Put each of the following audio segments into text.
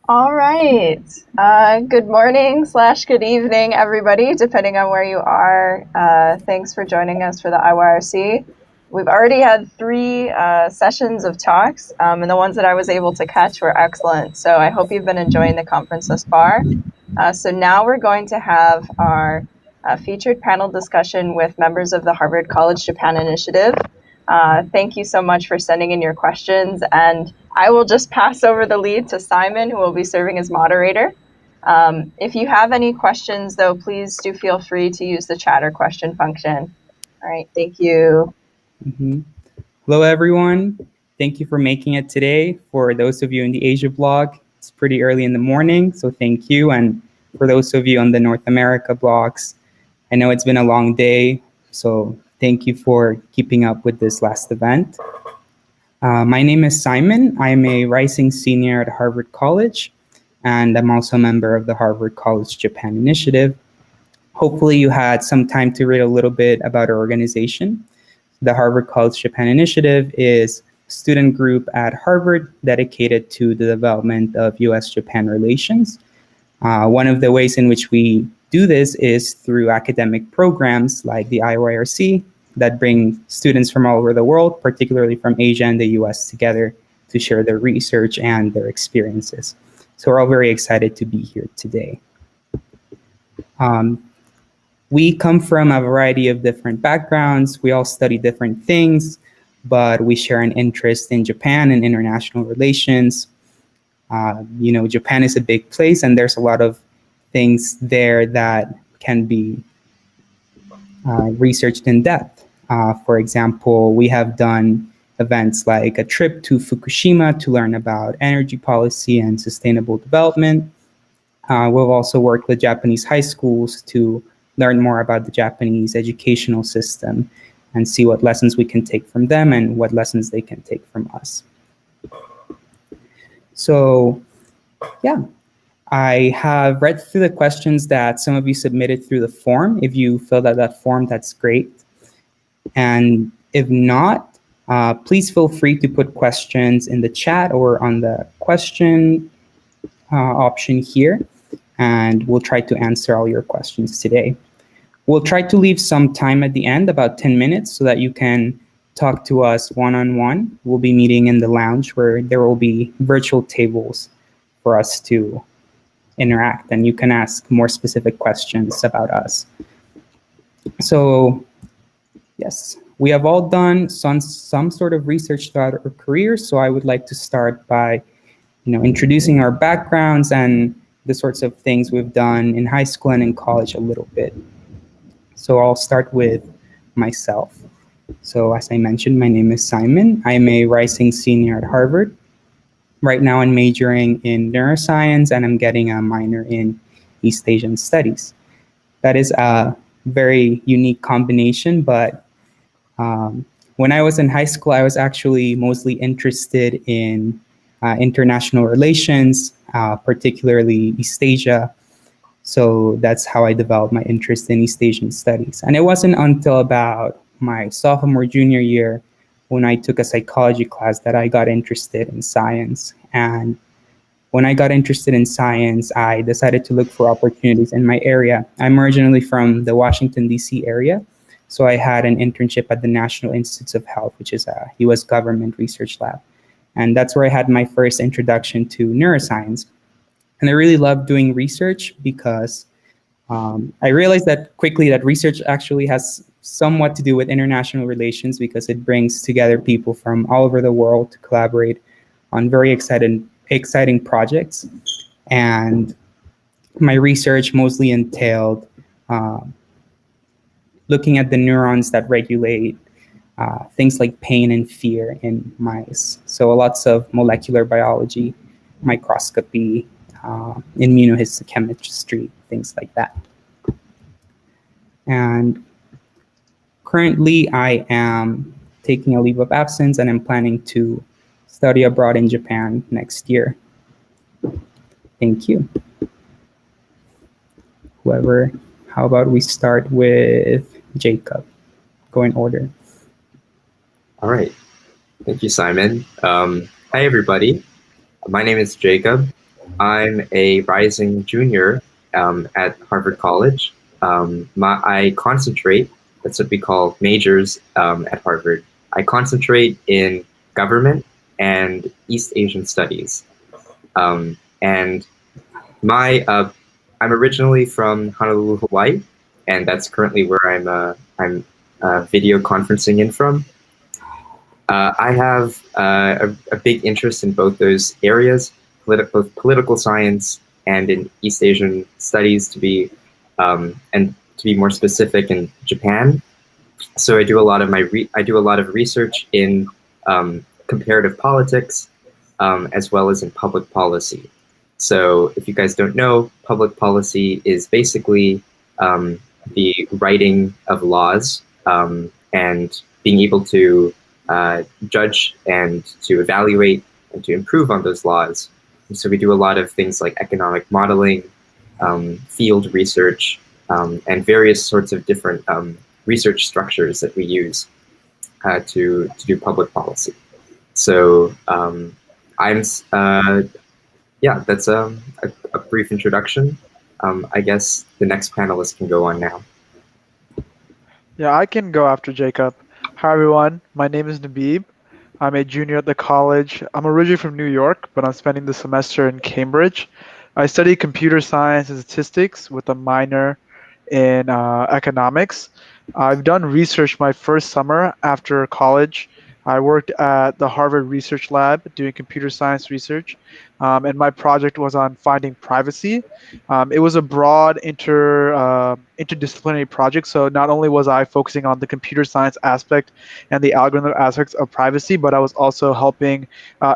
All right. Good morning / good evening, everybody, depending on where you are. Thanks for joining us for the IYRC. We've already had 3 sessions of talks, and the ones that I was able to catch were excellent. So I hope you've been enjoying the conference thus far. So now we're going to have our featured panel discussion with members of the Harvard College Japan Initiative. Thank you so much for sending in your questions, and I will just pass over the lead to Simon, who will be serving as moderator. If you have any questions, though, please do feel free to use the chat or question function. All right, thank you. Hello, everyone. Thank you for making it today. For those of you in the Asia blog, it's pretty early in the morning, so thank you. And for those of you on the North America blogs, I know it's been a long day, so thank you for keeping up with this last event. My name is Simon. I'm a rising senior at Harvard College, and I'm also a member of the Harvard College Japan Initiative. Hopefully you had some time to read a little bit about our organization. The Harvard College Japan Initiative is a student group at Harvard dedicated to the development of US-Japan relations. One of the ways in which we do this is through academic programs like the IYRC that bring students from all over the world, particularly from Asia and the US, together to share their research and their experiences. So we're all very excited to be here today. We come from a variety of different backgrounds. We all study different things, but we share an interest in Japan and international relations. Japan is a big place, and there's a lot of things there that can be researched in depth. For example, we have done events like a trip to Fukushima to learn about energy policy and sustainable development. We've also worked with Japanese high schools to learn more about the Japanese educational system and see what lessons we can take from them and what lessons they can take from us. So, yeah, I have read through the questions that some of you submitted through the form. If you filled out that form, that's great. And if not, please feel free to put questions in the chat or on the question option here, and we'll try to answer all your questions today. We'll try to leave some time at the end, about 10 minutes, so that you can talk to us one-on-one. We'll be meeting in the lounge where there will be virtual tables for us to interact, and you can ask more specific questions about us. So, yes, we have all done some sort of research throughout our careers, so I would like to start by introducing our backgrounds and the sorts of things we've done in high school and in college a little bit. So I'll start with myself. So as I mentioned, my name is Simon. I'm a rising senior at Harvard. Right now I'm majoring in neuroscience and I'm getting a minor in East Asian studies. That is a very unique combination, but when I was in high school, I was actually mostly interested in international relations, particularly East Asia. So that's how I developed my interest in East Asian studies. And it wasn't until about my sophomore, junior year when I took a psychology class that I got interested in science. And when I got interested in science, I decided to look for opportunities in my area. I'm originally from the Washington, D.C. area. So I had an internship at the National Institutes of Health, which is a U.S. government research lab. And that's where I had my first introduction to neuroscience. And I really loved doing research because I realized that quickly that research actually has somewhat to do with international relations because it brings together people from all over the world to collaborate on very exciting projects. And my research mostly entailed looking at the neurons that regulate things like pain and fear in mice. So lots of molecular biology, microscopy, immunohistochemistry, things like that. And currently I am taking a leave of absence and I'm planning to study abroad in Japan next year. Thank you. How about we start with Jacob? Go in order. All right. Thank you, Simon. Hi, everybody. My name is Jacob. I'm a rising junior at Harvard College. I concentrate, that's what we call majors at Harvard. I concentrate in government and East Asian studies. And I'm originally from Honolulu, Hawaii, and that's currently where I'm video conferencing in from. I have a big interest in both those areas, both political science and in East Asian studies, and to be more specific, in Japan. So I do a lot of research in comparative politics, as well as in public policy. So if you guys don't know, public policy is basically the writing of laws, and being able to judge and to evaluate and to improve on those laws. And so we do a lot of things like economic modeling, field research, and various sorts of different research structures that we use to do public policy. So yeah, that's a brief introduction. I guess the next panelist can go on now. Yeah, I can go after Jacob. Hi, everyone. My name is Nabib. I'm a junior at the college. I'm originally from New York, but I'm spending the semester in Cambridge. I study computer science and statistics with a minor in economics. I've done research my first summer after college. I worked at the Harvard Research Lab doing computer science research, and my project was on finding privacy. It was a broad interdisciplinary project, so not only was I focusing on the computer science aspect and the algorithm aspects of privacy, but I was also helping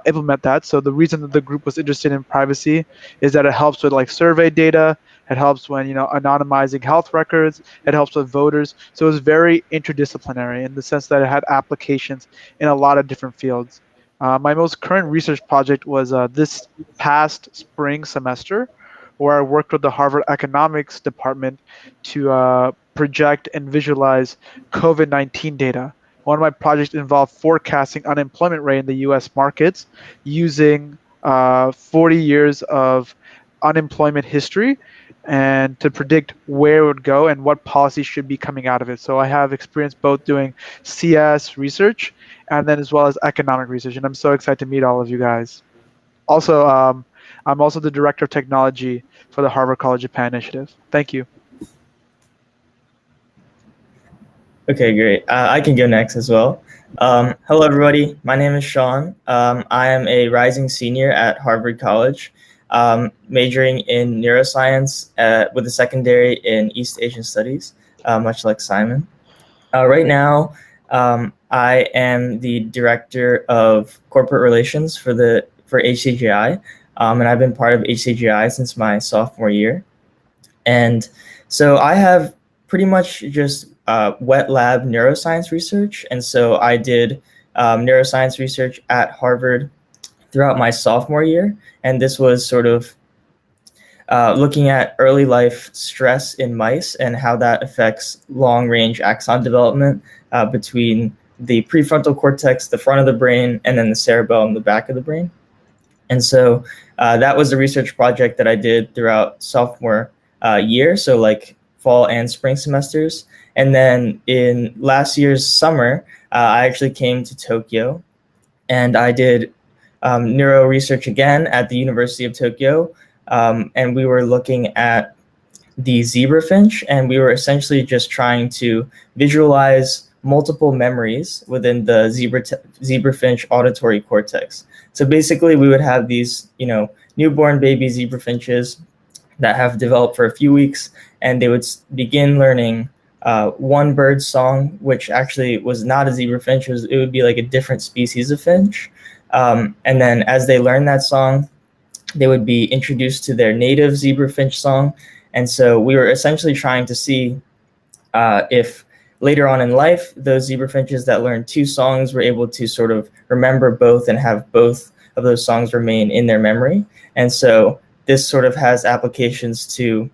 implement that. So the reason that the group was interested in privacy is that it helps with like survey data, it helps when, anonymizing health records. It helps with voters. So it was very interdisciplinary in the sense that it had applications in a lot of different fields. My most current research project was this past spring semester, where I worked with the Harvard Economics Department to project and visualize COVID-19 data. One of my projects involved forecasting unemployment rate in the U.S. markets using 40 years of unemployment history and to predict where it would go and what policies should be coming out of it. So I have experience both doing CS research and then as well as economic research, and I'm so excited to meet all of you guys. Also, I'm also the director of technology for the Harvard College Japan Initiative. Thank you. Okay, great. I can go next as well. Hello, everybody. My name is Sean. I am a rising senior at Harvard College, majoring in neuroscience with a secondary in East Asian Studies, much like Simon. Right now, I am the director of corporate relations for HCJI, and I've been part of HCJI since my sophomore year. And so I have pretty much just wet lab neuroscience research. And so I did neuroscience research at Harvard throughout my sophomore year. And this was sort of looking at early life stress in mice and how that affects long range axon development between the prefrontal cortex, the front of the brain, and then the cerebellum, the back of the brain. And so that was a research project that I did throughout sophomore year, so like fall and spring semesters. And then in last year's summer, I actually came to Tokyo and I did neuro research again at the University of Tokyo. And we were looking at the zebrafinch, and we were essentially just trying to visualize multiple memories within the zebrafinch auditory cortex. So basically we would have these, newborn baby zebrafinches that have developed for a few weeks, and they would begin learning one bird song, which actually was not a zebrafinch. It would be like a different species of finch. And then as they learn that song, they would be introduced to their native zebrafinch song. And so we were essentially trying to see if later on in life, those zebrafinches that learned two songs were able to sort of remember both and have both of those songs remain in their memory. And so this sort of has applications to,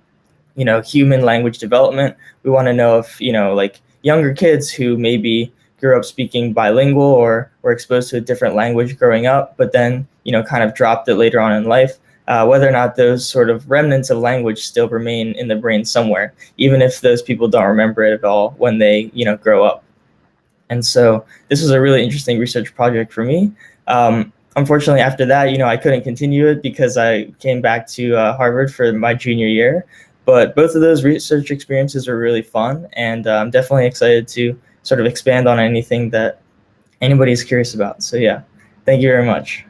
human language development. We want to know if, like younger kids who maybe grew up speaking bilingual or were exposed to a different language growing up, but then, kind of dropped it later on in life, whether or not those sort of remnants of language still remain in the brain somewhere, even if those people don't remember it at all when they, grow up. And so this was a really interesting research project for me. Unfortunately, after that, I couldn't continue it because I came back to Harvard for my junior year. But both of those research experiences were really fun, and I'm definitely excited to sort of expand on anything that anybody's curious about. So yeah, thank you very much.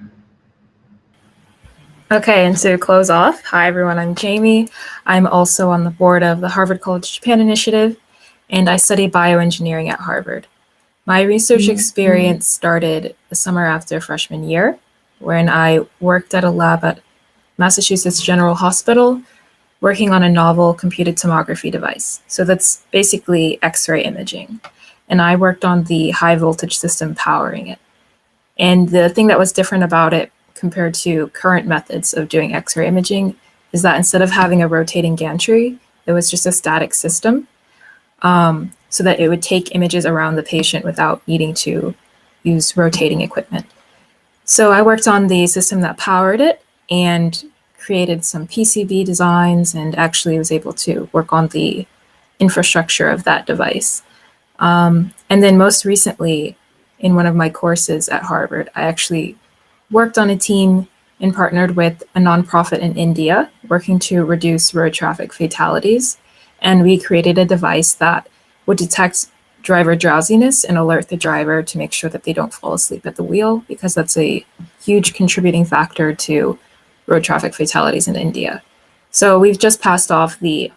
Okay, and to close off, hi everyone, I'm Jamie. I'm also on the board of the Harvard College Japan Initiative, and I study bioengineering at Harvard. My research experience started the summer after freshman year, when I worked at a lab at Massachusetts General Hospital, working on a novel computed tomography device. So that's basically X-ray imaging. And I worked on the high voltage system powering it. And the thing that was different about it compared to current methods of doing X-ray imaging is that instead of having a rotating gantry, it was just a static system, so that it would take images around the patient without needing to use rotating equipment. So I worked on the system that powered it and created some PCB designs, and actually was able to work on the infrastructure of that device. And then most recently, in one of my courses at Harvard, I actually worked on a team and partnered with a nonprofit in India working to reduce road traffic fatalities. And we created a device that would detect driver drowsiness and alert the driver to make sure that they don't fall asleep at the wheel, because that's a huge contributing factor to road traffic fatalities in India. So we've just passed off the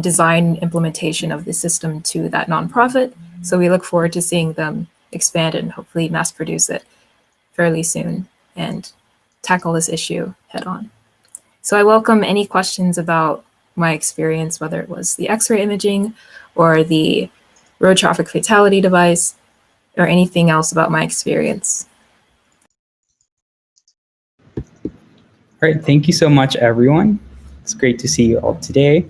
design implementation of the system to that nonprofit. So we look forward to seeing them expand and hopefully mass produce it fairly soon and tackle this issue head on. So I welcome any questions about my experience, whether it was the X-ray imaging or the road traffic fatality device or anything else about my experience. All right, thank you so much, everyone. It's great to see you all today.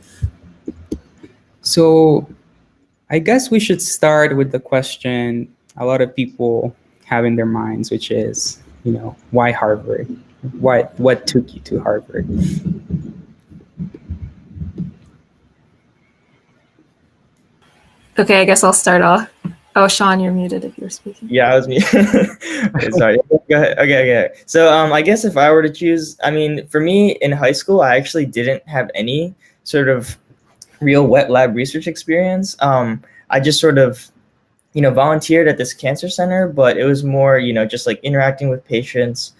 So I guess we should start with the question a lot of people have in their minds, which is, why Harvard? What took you to Harvard? Okay, I guess I'll start off. Oh, Sean, you're muted if you're speaking. Yeah, I was muted. Sorry. Go ahead. Okay. So I guess if I were to choose, for me in high school, I actually didn't have any sort of real wet lab research experience. I just sort of, volunteered at this cancer center, but it was more, just like interacting with patients,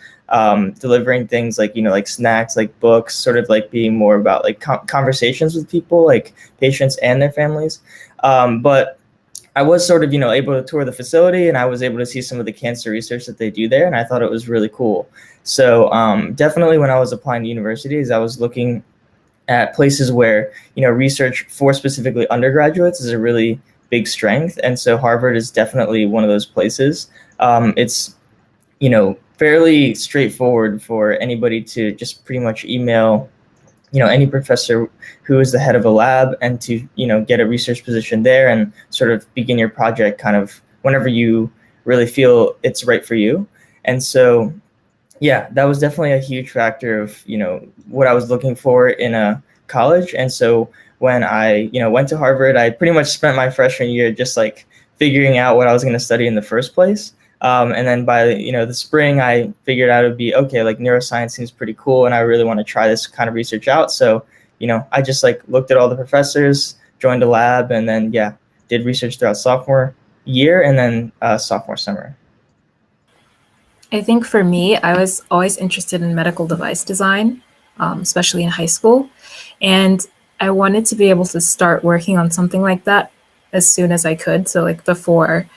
delivering things like, like snacks, like books, sort of like being more about like conversations with people, like patients and their families. But I was sort of, able to tour the facility, and I was able to see some of the cancer research that they do there, and I thought it was really cool. So definitely when I was applying to universities, I was looking at places where, research for specifically undergraduates is a really big strength. And so Harvard is definitely one of those places. It's, fairly straightforward for anybody to just pretty much email, any professor who is the head of a lab and to, get a research position there and sort of begin your project kind of whenever you really feel it's right for you. And so, yeah, that was definitely a huge factor of, what I was looking for in a college. And so when I, went to Harvard, I pretty much spent my freshman year just like figuring out what I was going to study in the first place. And then by, the spring, I figured out it would be, okay, like neuroscience seems pretty cool, and I really want to try this kind of research out. So, I just like looked at all the professors, joined a lab, and then, yeah, did research throughout sophomore year and then sophomore summer. I think for me, I was always interested in medical device design, especially in high school. And I wanted to be able to start working on something like that as soon as I could. So like before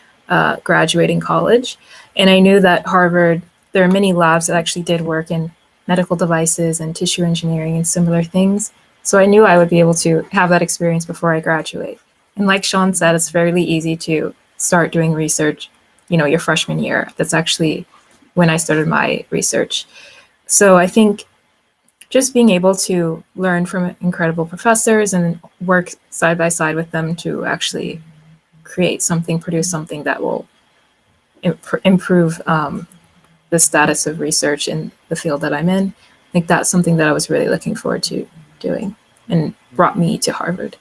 graduating college. And I knew that Harvard, there are many labs that actually did work in medical devices and tissue engineering and similar things. So I knew I would be able to have that experience before I graduate. And like Sean said, it's fairly easy to start doing research, your freshman year. That's actually when I started my research. So I think just being able to learn from incredible professors and work side by side with them to actually create something, produce something that will improve the status of research in the field that I'm in. think that's something that I was really looking forward to doing and brought me to Harvard.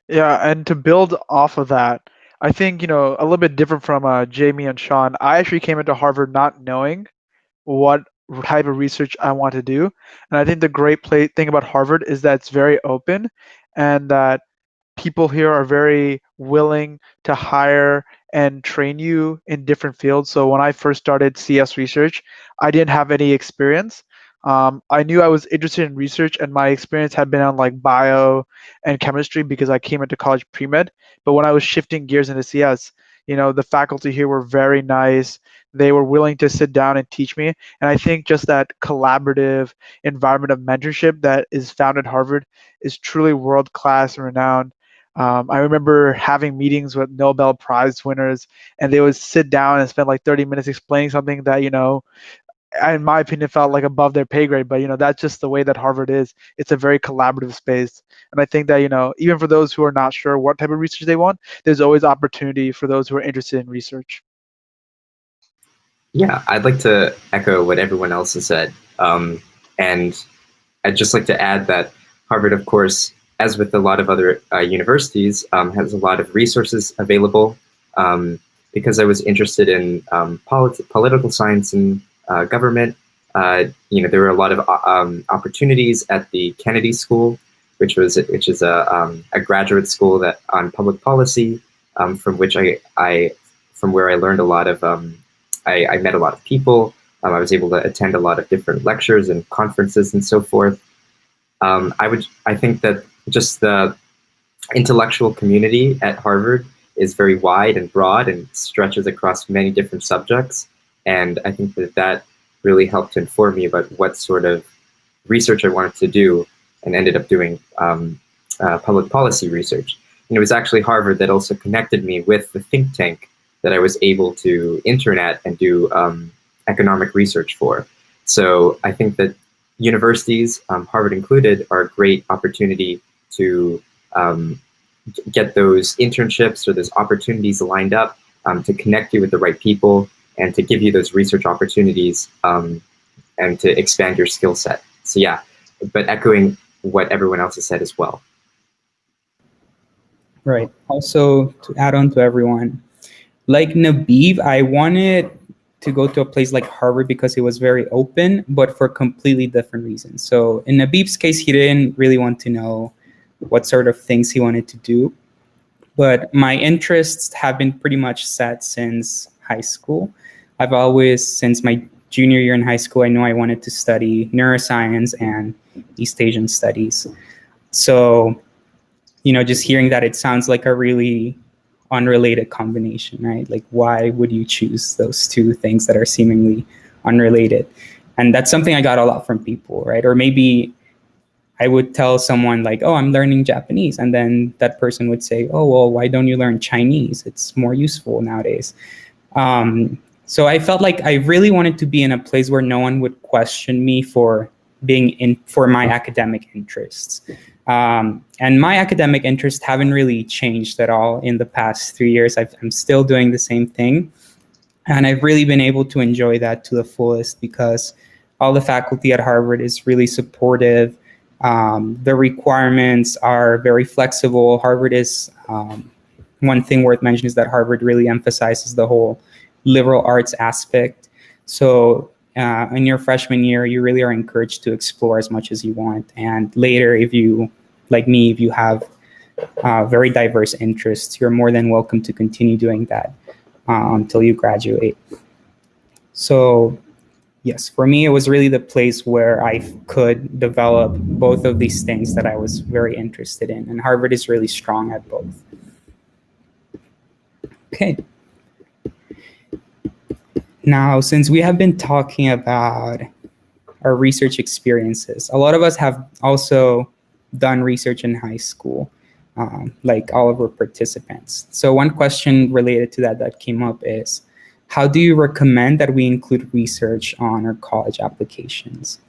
Yeah, and to build off of that, I think, a little bit different from Jamie and Sean. I actually came into Harvard not knowing what type of research I want to do. And I think the great thing about Harvard is that it's very open and that people here are very willing to hire and train you in different fields. So when I first started CS research, I didn't have any experience. I knew I was interested in research, and my experience had been on like bio and chemistry because I came into college pre-med. But when I was shifting gears into CS, the faculty here were very nice. They were willing to sit down and teach me. And I think just that collaborative environment of mentorship that is found at Harvard is truly world-class and renowned. I remember having meetings with Nobel Prize winners, and they would sit down and spend like 30 minutes explaining something that, in my opinion, felt like above their pay grade. But, that's just the way that Harvard is. It's a very collaborative space. And I think that, even for those who are not sure what type of research they want, there's always opportunity for those who are interested in research. Yeah, I'd like to echo what everyone else has said. And I'd just like to add that Harvard, of course, as with a lot of other universities, has a lot of resources available. Because I was interested in political science and government, there were a lot of opportunities at the Kennedy School, which is a graduate school that on public policy, from where I learned a lot of. I met a lot of people. I was able to attend a lot of different lectures and conferences and so forth. I think that just the intellectual community at Harvard is very wide and broad and stretches across many different subjects. And I think that really helped to inform me about what sort of research I wanted to do, and ended up doing public policy research. And it was actually Harvard that also connected me with the think tank that I was able to intern at and do economic research for. So I think that universities, Harvard included, are a great opportunity to get those internships or those opportunities lined up, to connect you with the right people and to give you those research opportunities, and to expand your skill set. So yeah, but echoing what everyone else has said as well. Right. Also, to add on to everyone, like Nabib, I wanted to go to a place like Harvard because it was very open, but for completely different reasons. So in Nabib's case, he didn't really want to know what sort of things he wanted to do. But my interests have been pretty much set since high school. I've always, since my junior year in high school, I knew I wanted to study neuroscience and East Asian studies. So, just hearing that, it sounds like a really unrelated combination, right? Like, why would you choose those two things that are seemingly unrelated? And that's something I got a lot from people, right? Or maybe I would tell someone like, oh, I'm learning Japanese. And then that person would say, oh, well, why don't you learn Chinese? It's more useful nowadays. So I felt like I really wanted to be in a place where no one would question me for for my academic interests. And my academic interests haven't really changed at all in the past 3 years. I'm still doing the same thing. And I've really been able to enjoy that to the fullest because all the faculty at Harvard is really supportive. The requirements are very flexible. Harvard is, one thing worth mentioning is that Harvard really emphasizes the whole liberal arts aspect. So in your freshman year, you really are encouraged to explore as much as you want. And later, if you, like me, if you have very diverse interests, you're more than welcome to continue doing that until you graduate. So yes, for me, it was really the place where I could develop both of these things that I was very interested in. And Harvard is really strong at both. Okay. Now, since we have been talking about our research experiences, a lot of us have also done research in high school, like all of our participants. So one question related to that came up is, how do you recommend that we include research on our college applications?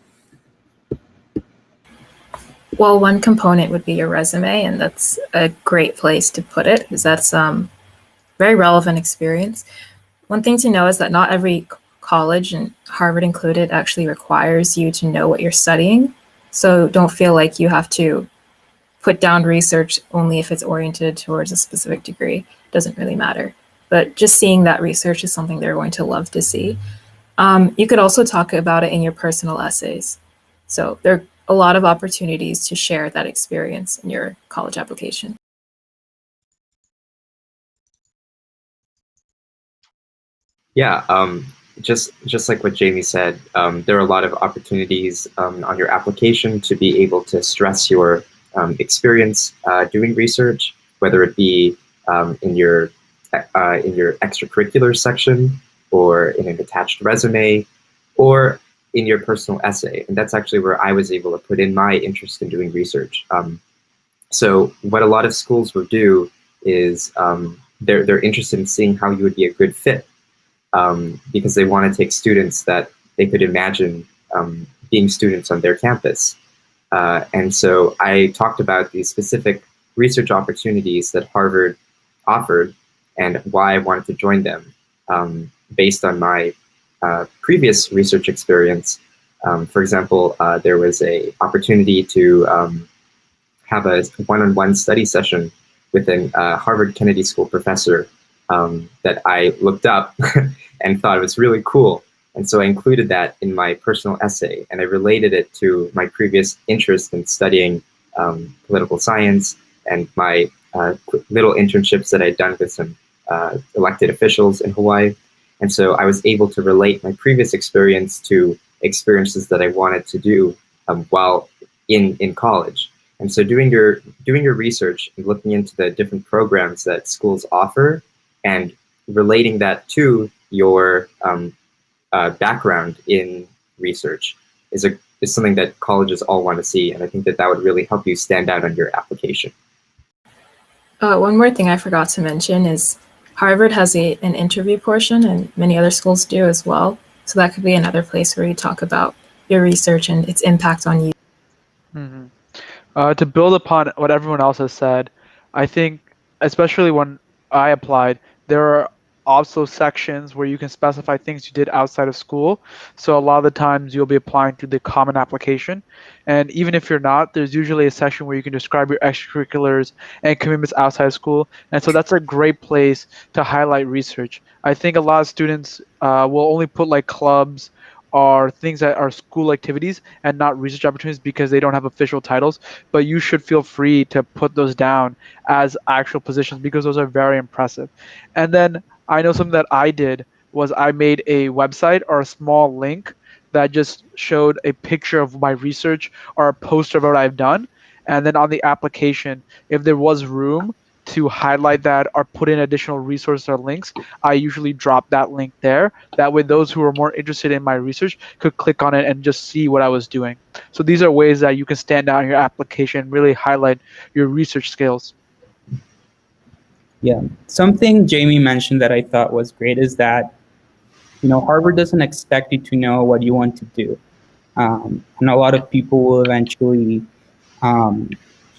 Well, one component would be your resume, and that's a great place to put it because that's very relevant experience. One thing to know is that not every college, and Harvard included, actually requires you to know what you're studying. So don't feel like you have to put down research only if it's oriented towards a specific degree. It doesn't really matter. But just seeing that research is something they're going to love to see. You could also talk about it in your personal essays. So there are a lot of opportunities to share that experience in your college application. Yeah, just like what Jamie said, there are a lot of opportunities on your application to be able to stress your experience doing research, whether it be in your extracurricular section, or in an attached resume, or in your personal essay. And that's actually where I was able to put in my interest in doing research. So what a lot of schools will do is they're interested in seeing how you would be a good fit, because they want to take students that they could imagine being students on their campus. And so I talked about these specific research opportunities that Harvard offered and why I wanted to join them, based on my previous research experience. For example, there was an opportunity to have a one-on-one study session with an Harvard Kennedy School professor that I looked up and thought it was really cool. And so I included that in my personal essay, and I related it to my previous interest in studying political science and my little internships that I'd done with some elected officials in Hawaii. And so I was able to relate my previous experience to experiences that I wanted to do while in college. And so doing your research and looking into the different programs that schools offer and relating that to your background in research is something that colleges all want to see, and I think that would really help you stand out on your application. One more thing I forgot to mention is Harvard has an interview portion, and many other schools do as well. So that could be another place where you talk about your research and its impact on you. Mm-hmm. To build upon what everyone else has said, I think, especially when I applied, there are also sections where you can specify things you did outside of school. So a lot of the times you'll be applying through the common application. And even if you're not, there's usually a section where you can describe your extracurriculars and commitments outside of school. And so that's a great place to highlight research. I think a lot of students will only put like clubs or things that are school activities and not research opportunities because they don't have official titles. But you should feel free to put those down as actual positions because those are very impressive. And then I know something that I did was I made a website or a small link that just showed a picture of my research or a poster of what I've done. And then on the application, if there was room to highlight that or put in additional resources or links, I usually drop that link there. That way those who are more interested in my research could click on it and just see what I was doing. So these are ways that you can stand out in your application and really highlight your research skills. Yeah, something Jamie mentioned that I thought was great is that, Harvard doesn't expect you to know what you want to do. And a lot of people will eventually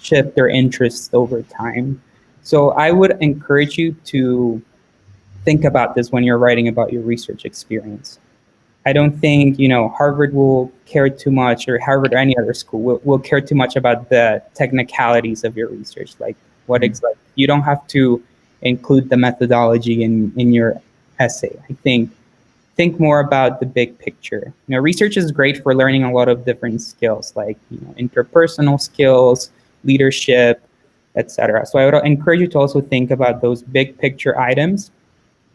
shift their interests over time. So I would encourage you to think about this when you're writing about your research experience. I don't think, Harvard will care too much, or Harvard or any other school will care too much about the technicalities of your research. Like you don't have to include the methodology in your essay. I think more about the big picture. Research is great for learning a lot of different skills, like interpersonal skills, leadership, etc. So I would encourage you to also think about those big picture items.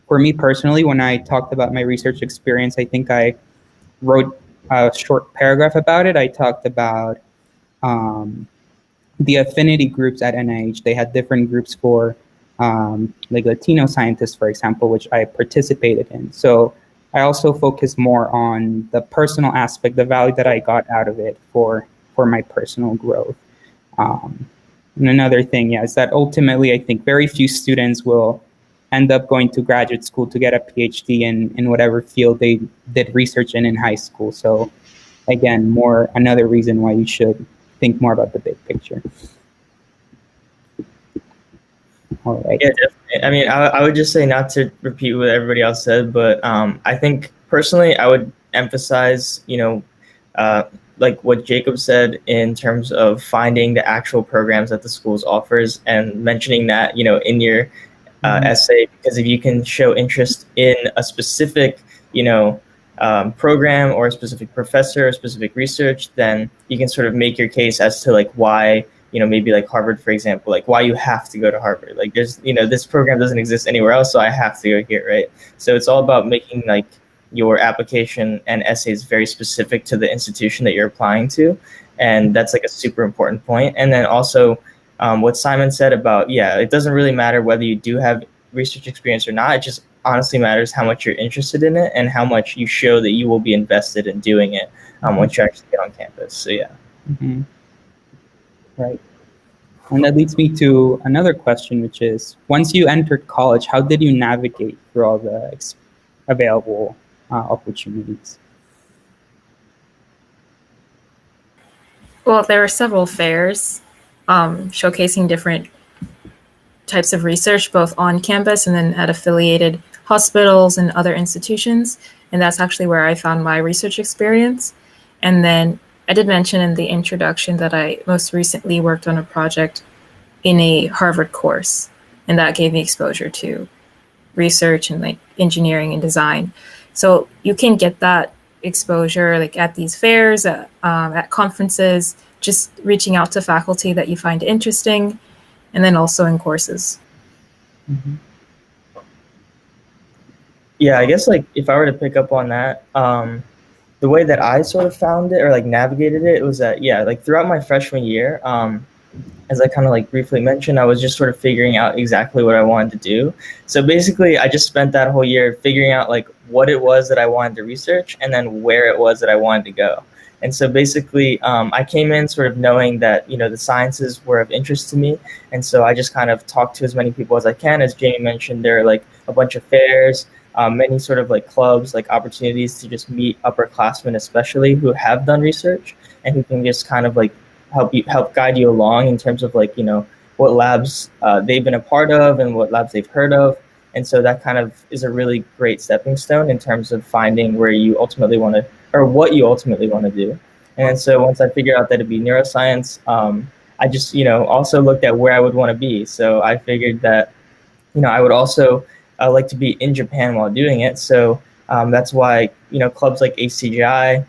For me personally, when I talked about my research experience, I think I wrote a short paragraph about it. I talked about the affinity groups at NIH. They had different groups for like Latino scientists, for example, which I participated in. So I also focus more on the personal aspect, the value that I got out of it for my personal growth. And another thing, is that ultimately I think very few students will end up going to graduate school to get a PhD in whatever field they did research in high school. So again, another reason why you should think more about the big picture. All right. Yeah, definitely. I mean, I would just say, not to repeat what everybody else said, but I think personally, I would emphasize, like what Jacob said in terms of finding the actual programs that the schools offers and mentioning that, in your essay, because if you can show interest in a specific, program or a specific professor or specific research, then you can sort of make your case as to like why, maybe like Harvard, for example, like why you have to go to Harvard. Like there's, this program doesn't exist anywhere else, so I have to go here, right? So it's all about making like your application and essays very specific to the institution that you're applying to. And that's like a super important point. And then also what Simon said about, it doesn't really matter whether you do have research experience or not. It just honestly matters how much you're interested in it and how much you show that you will be invested in doing it once you actually get on campus. So yeah. Mm-hmm. Right. And that leads me to another question, which is, once you entered college, how did you navigate through all the available opportunities? Well, there were several fairs showcasing different types of research, both on campus and then at affiliated hospitals and other institutions. And that's actually where I found my research experience. And then I did mention in the introduction that I most recently worked on a project in a Harvard course, and that gave me exposure to research and like engineering and design. So you can get that exposure like at these fairs, at conferences, just reaching out to faculty that you find interesting, and then also in courses. Mm-hmm. Yeah, I guess like if I were to pick up on that, the way that I sort of found it or like navigated it was that, like throughout my freshman year, as I kind of like briefly mentioned, I was just sort of figuring out exactly what I wanted to do. So basically, I just spent that whole year figuring out like what it was that I wanted to research and then where it was that I wanted to go. And so basically, I came in sort of knowing that, the sciences were of interest to me. And so I just kind of talked to as many people as I can. As Jamie mentioned, there are like a bunch of fairs, many sort of like clubs, like opportunities to just meet upperclassmen, especially who have done research and who can just kind of like help guide you along in terms of like, what labs they've been a part of and what labs they've heard of. And so that kind of is a really great stepping stone in terms of finding where you ultimately want to, or what you ultimately want to do. And so once I figured out that it'd be neuroscience, I just, also looked at where I would want to be. So I figured that, I would also like to be in Japan while doing it. So that's why, clubs like HCJI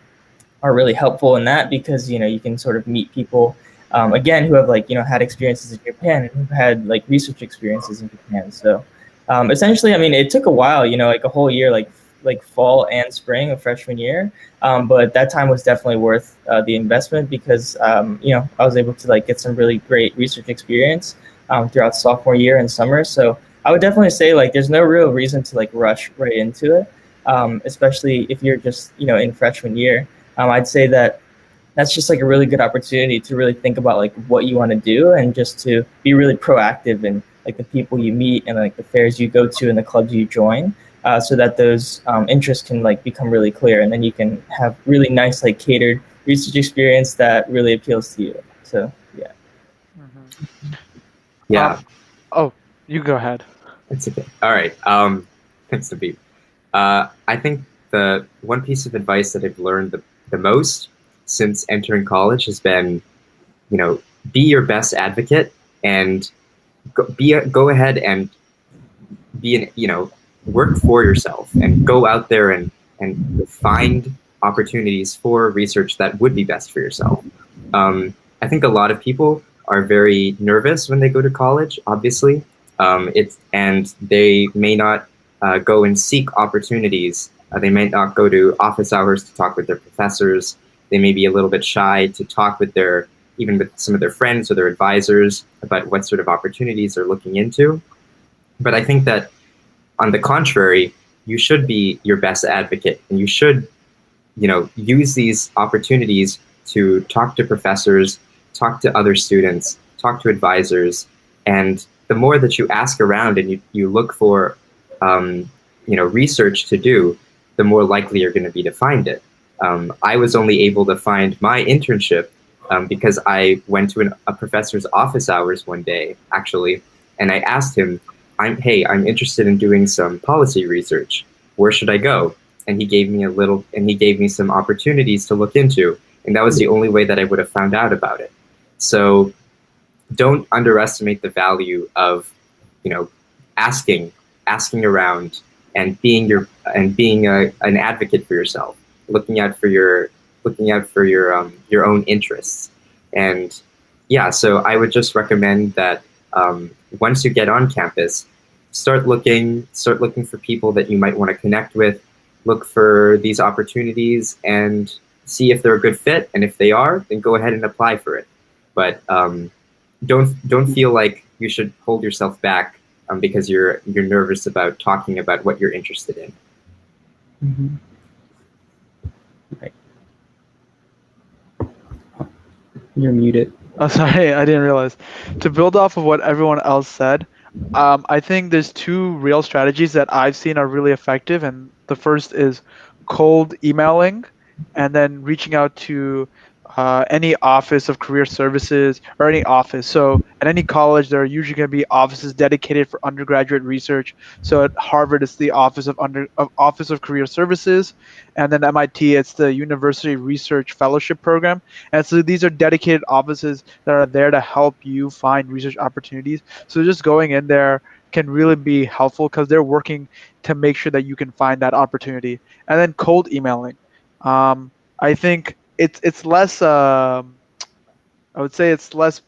are really helpful in that, because, you can sort of meet people, again, who have like, had experiences in Japan and who've had like research experiences in Japan. So essentially, I mean, it took a while, like a whole year, like fall and spring of freshman year. But that time was definitely worth the investment because, I was able to like get some really great research experience throughout sophomore year and summer. So I would definitely say like there's no real reason to like rush right into it, especially if you're just, in freshman year. I'd say that that's just like a really good opportunity to really think about like what you want to do and just to be really proactive in like the people you meet and like the fairs you go to and the clubs you join, so that those interests can like become really clear, and then you can have really nice like catered research experience that really appeals to you. So yeah. Mm-hmm. Yeah. You go ahead. It's okay. All right. Thanks, Naveed. I think the one piece of advice that I've learned the most since entering college has been, be your best advocate and go ahead and work for yourself and go out there and find opportunities for research that would be best for yourself. I think a lot of people are very nervous when they go to college, obviously. And they may not go and seek opportunities. They may not go to office hours to talk with their professors. They may be a little bit shy to talk with even with some of their friends or their advisors about what sort of opportunities they're looking into. But I think that, on the contrary, you should be your best advocate, and you should, use these opportunities to talk to professors, talk to other students, talk to advisors, and the more that you ask around and you look for, research to do, the more likely you're going to be to find it. I was only able to find my internship because I went to a professor's office hours one day, actually, and I asked him, I'm interested in doing some policy research. Where should I go? and he gave me some opportunities to look into, and that was the only way that I would have found out about it. So don't underestimate the value of, asking around and being an advocate for yourself, looking out for your own interests. And yeah, so I would just recommend that once you get on campus, start looking for people that you might want to connect with, look for these opportunities and see if they're a good fit. And if they are, then go ahead and apply for it. But don't feel like you should hold yourself back because you're nervous about talking about what you're interested in. Mm-hmm. Right. Oh, you're muted. Oh, sorry, I didn't realize. To build off of what everyone else said, I think there's two real strategies that I've seen are really effective, and the first is cold emailing, and then reaching out to any office of career services or any office. So at any college, there are usually going to be offices dedicated for undergraduate research. So at Harvard, it's the Office of Career Services, and then MIT, it's the University Research Fellowship Program. And so these are dedicated offices that are there to help you find research opportunities. So just going in there can really be helpful because they're working to make sure that you can find that opportunity. And then cold emailing. I think it's less. I would say it's less.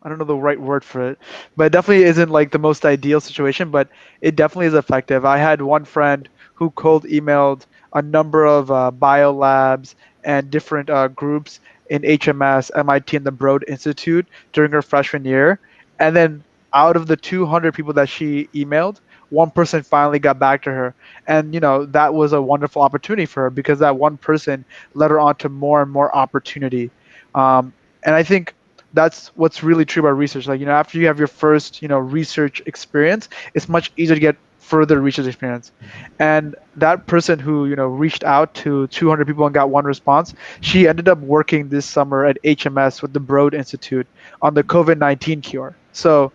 I don't know the right word for it, but it definitely isn't like the most ideal situation. But it definitely is effective. I had one friend who cold emailed a number of bio labs and different groups in HMS, MIT, and the Broad Institute during her freshman year, and then out of the 200 people that she emailed, one person finally got back to her, and that was a wonderful opportunity for her because that one person led her on to more and more opportunity. And I think that's what's really true about research. Like, after you have your first, research experience, it's much easier to get further research experience. And that person who, reached out to 200 people and got one response, she ended up working this summer at HMS with the Broad Institute on the COVID-19 cure. So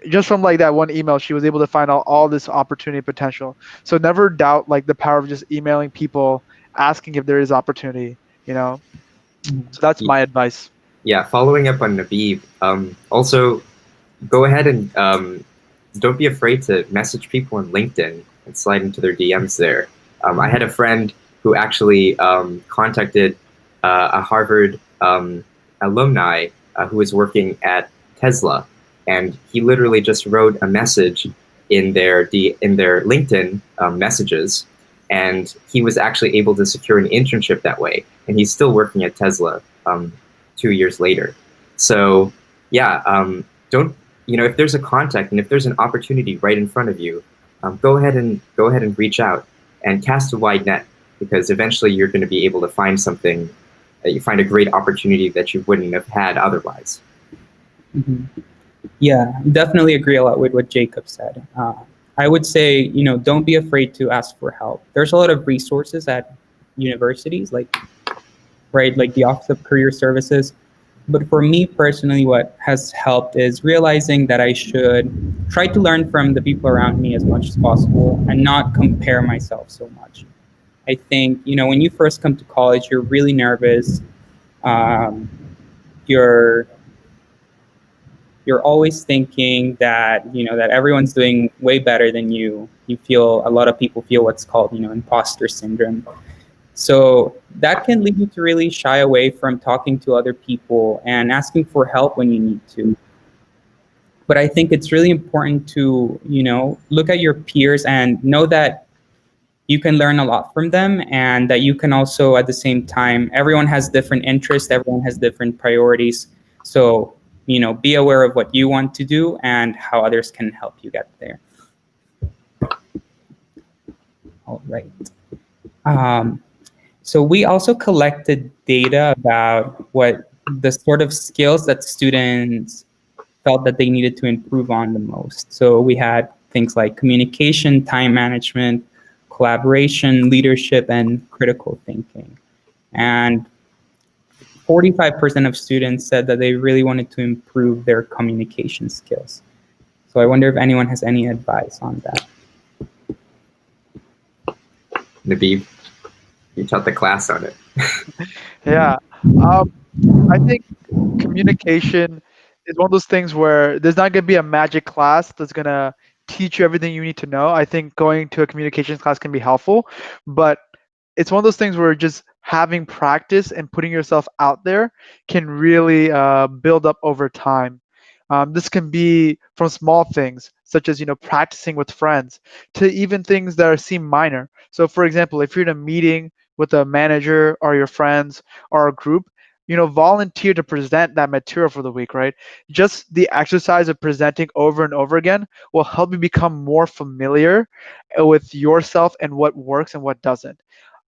just from like that one email, she was able to find out all this opportunity potential. So never doubt like the power of just emailing people, asking if there is opportunity, So that's my advice. Yeah, following up on Nabib, also go ahead and don't be afraid to message people on LinkedIn and slide into their DMs there. I had a friend who actually contacted a Harvard alumni who was working at Tesla, and he literally just wrote a message in their LinkedIn messages, and he was actually able to secure an internship that way, and he's still working at Tesla 2 years later. So yeah, don't, if there's a contact and if there's an opportunity right in front of you, go ahead and reach out and cast a wide net, because eventually you're going to be able to find something, you find a great opportunity that you wouldn't have had otherwise. Mm-hmm. Yeah, definitely agree a lot with what Jacob said. I would say, don't be afraid to ask for help. There's a lot of resources at universities, like the Office of Career Services. But for me personally, what has helped is realizing that I should try to learn from the people around me as much as possible and not compare myself so much. I think, when you first come to college, you're really nervous. You're always thinking that, that everyone's doing way better than you. A lot of people feel what's called, imposter syndrome. So that can lead you to really shy away from talking to other people and asking for help when you need to. But I think it's really important to, look at your peers and know that you can learn a lot from them, and that you can also, at the same time, everyone has different interests, everyone has different priorities. So, be aware of what you want to do and how others can help you get there. All right. So we also collected data about what the sort of skills that students felt that they needed to improve on the most. So we had things like communication, time management, collaboration, leadership, and critical thinking. And 45% of students said that they really wanted to improve their communication skills. So I wonder if anyone has any advice on that. Nabib, you taught the class on it. Yeah. I think communication is one of those things where there's not going to be a magic class that's going to teach you everything you need to know. I think going to a communications class can be helpful, but it's one of those things where just having practice and putting yourself out there can really build up over time. This can be from small things, such as practicing with friends, to even things that seem minor. So, for example, if you're in a meeting with a manager or your friends or a group, volunteer to present that material for the week, right? Just the exercise of presenting over and over again will help you become more familiar with yourself and what works and what doesn't.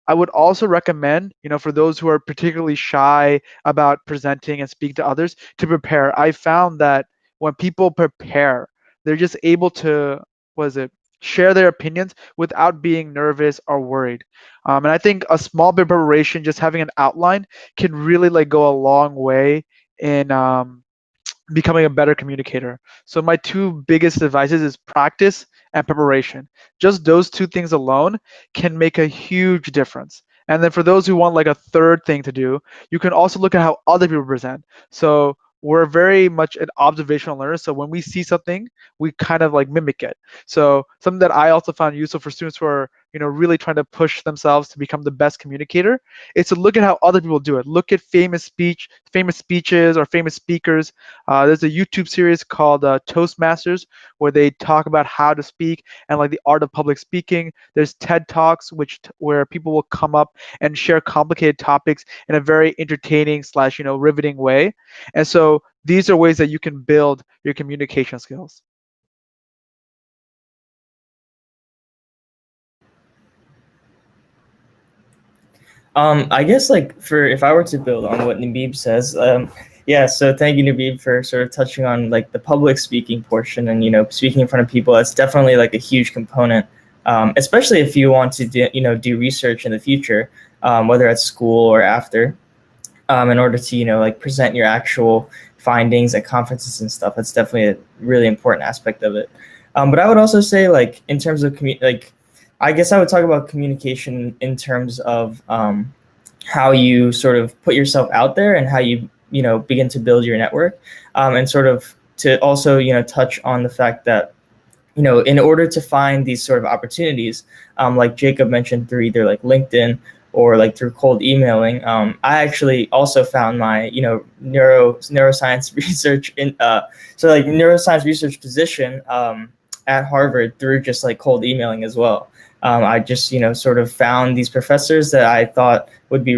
I would also recommend, for those who are particularly shy about presenting and speaking to others, to prepare. I found that when people prepare, they're just able to, share their opinions without being nervous or worried. And I think a small bit of preparation, just having an outline, can really go a long way in becoming a better communicator. So my two biggest advices is practice and preparation. Just those two things alone can make a huge difference. And then for those who want a third thing to do, you can also look at how other people present. So we're very much an observational learner. So when we see something, we kind of mimic it. So something that I also found useful for students who are really trying to push themselves to become the best communicator is to look at how other people do it. Look at famous speeches or famous speakers. There's a YouTube series called Toastmasters where they talk about how to speak and the art of public speaking. There's TED Talks where people will come up and share complicated topics in a very entertaining / riveting way. And so these are ways that you can build your communication skills. I guess if I were to build on what Nabib says, yeah. So thank you, Nabib, for sort of touching on the public speaking portion and speaking in front of people. That's definitely a huge component, especially if you want to do research in the future, whether at school or after, in order to present your actual findings at conferences and stuff. That's definitely a really important aspect of it. But I would also say in terms of I guess I would talk about communication in terms of how you sort of put yourself out there and how you begin to build your network, and sort of to also touch on the fact that in order to find these sort of opportunities, like Jacob mentioned, through either LinkedIn or through cold emailing, I actually also found my neuroscience research neuroscience research position at Harvard through just cold emailing as well. I just, sort of found these professors that I thought would be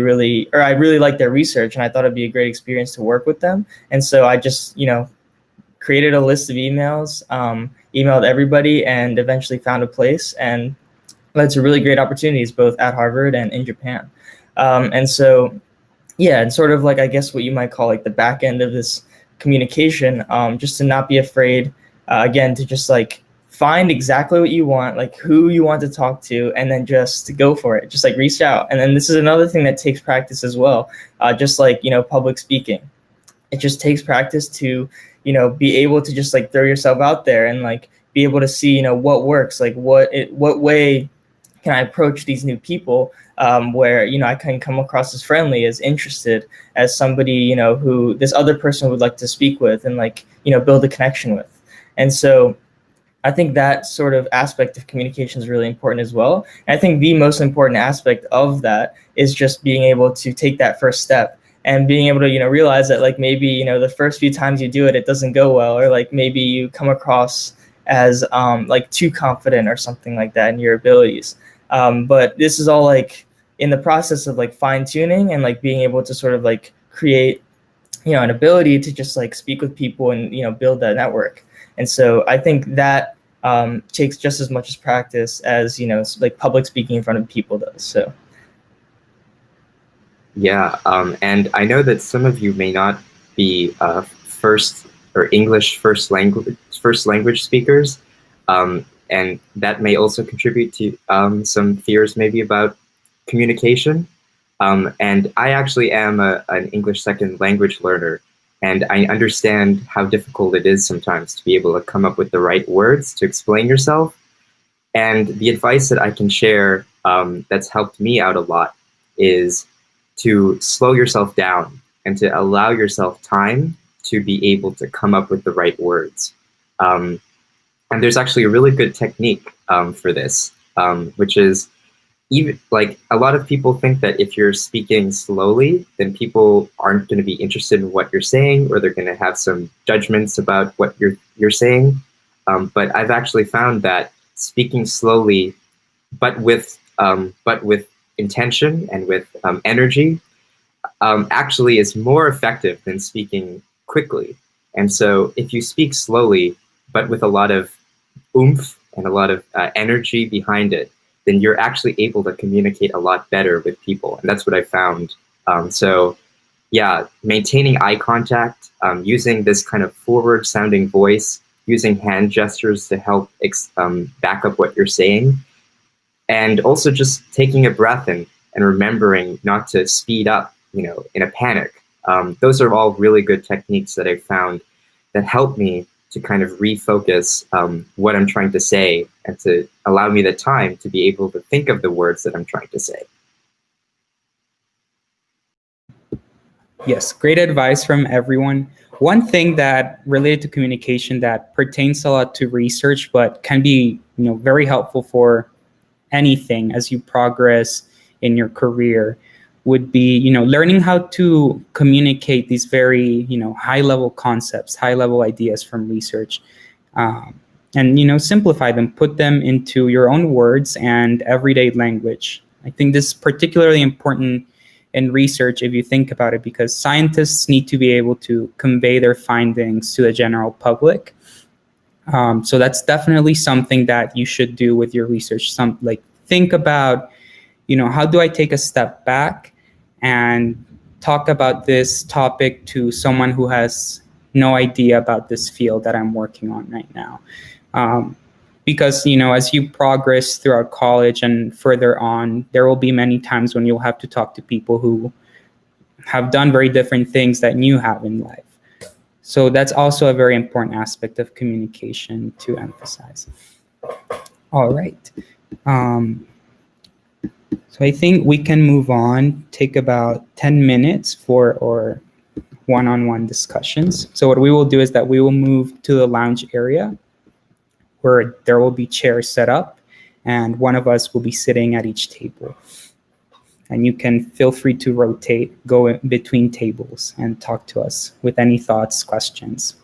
I really liked their research and I thought it'd be a great experience to work with them. And so I just, created a list of emails, emailed everybody, and eventually found a place and led to really great opportunities both at Harvard and in Japan. And so, yeah, and sort of I guess what you might call the back end of this communication, just to not be afraid, again, to just find exactly what you want, who you want to talk to, and then just go for it. Just reach out. And then this is another thing that takes practice as well. Just public speaking. It just takes practice to, be able to just throw yourself out there and be able to see, what works, what way can I approach these new people, where, I can come across as friendly, as interested, as somebody, who this other person would like to speak with and build a connection with. And so I think that sort of aspect of communication is really important as well. And I think the most important aspect of that is just being able to take that first step and being able to, realize that maybe, the first few times you do it, it doesn't go well, or maybe you come across as too confident or something like that in your abilities. But this is all in the process of fine tuning and being able to sort of create, an ability to just speak with people and, build that network. And so I think that takes just as much as practice as, public speaking in front of people does. So. Yeah, and I know that some of you may not be English first language speakers, and that may also contribute to some fears maybe about communication. And I actually am an English second language learner, and I understand how difficult it is sometimes to be able to come up with the right words to explain yourself. And the advice that I can share that's helped me out a lot is to slow yourself down and to allow yourself time to be able to come up with the right words. And there's actually a really good technique for this, which is even like a lot of people think that if you're speaking slowly, then people aren't going to be interested in what you're saying, or they're going to have some judgments about what you're saying. But I've actually found that speaking slowly, but with intention and with energy, actually is more effective than speaking quickly. And so if you speak slowly, but with a lot of oomph and a lot of energy behind it, then you're actually able to communicate a lot better with people. And that's what I found. So yeah, maintaining eye contact, using this kind of forward sounding voice, using hand gestures to help back up what you're saying, and also just taking a breath and remembering not to speed up, in a panic. Those are all really good techniques that I've found that help me to kind of refocus what I'm trying to say and to allow me the time to be able to think of the words that I'm trying to say. Yes, great advice from everyone. One thing that related to communication that pertains a lot to research, but can be, very helpful for anything as you progress in your career would be, learning how to communicate these very, high-level concepts, high-level ideas from research, and, simplify them, put them into your own words and everyday language. I think this is particularly important in research if you think about it, because scientists need to be able to convey their findings to the general public. So that's definitely something that you should do with your research. Think about, how do I take a step back and talk about this topic to someone who has no idea about this field that I'm working on right now. Because, as you progress throughout college and further on, there will be many times when you'll have to talk to people who have done very different things than you have in life. So that's also a very important aspect of communication to emphasize. All right. So I think we can move on, take about 10 minutes for our one-on-one discussions. So what we will do is that we will move to the lounge area where there will be chairs set up and one of us will be sitting at each table. And you can feel free to rotate, go in between tables and talk to us with any thoughts, questions.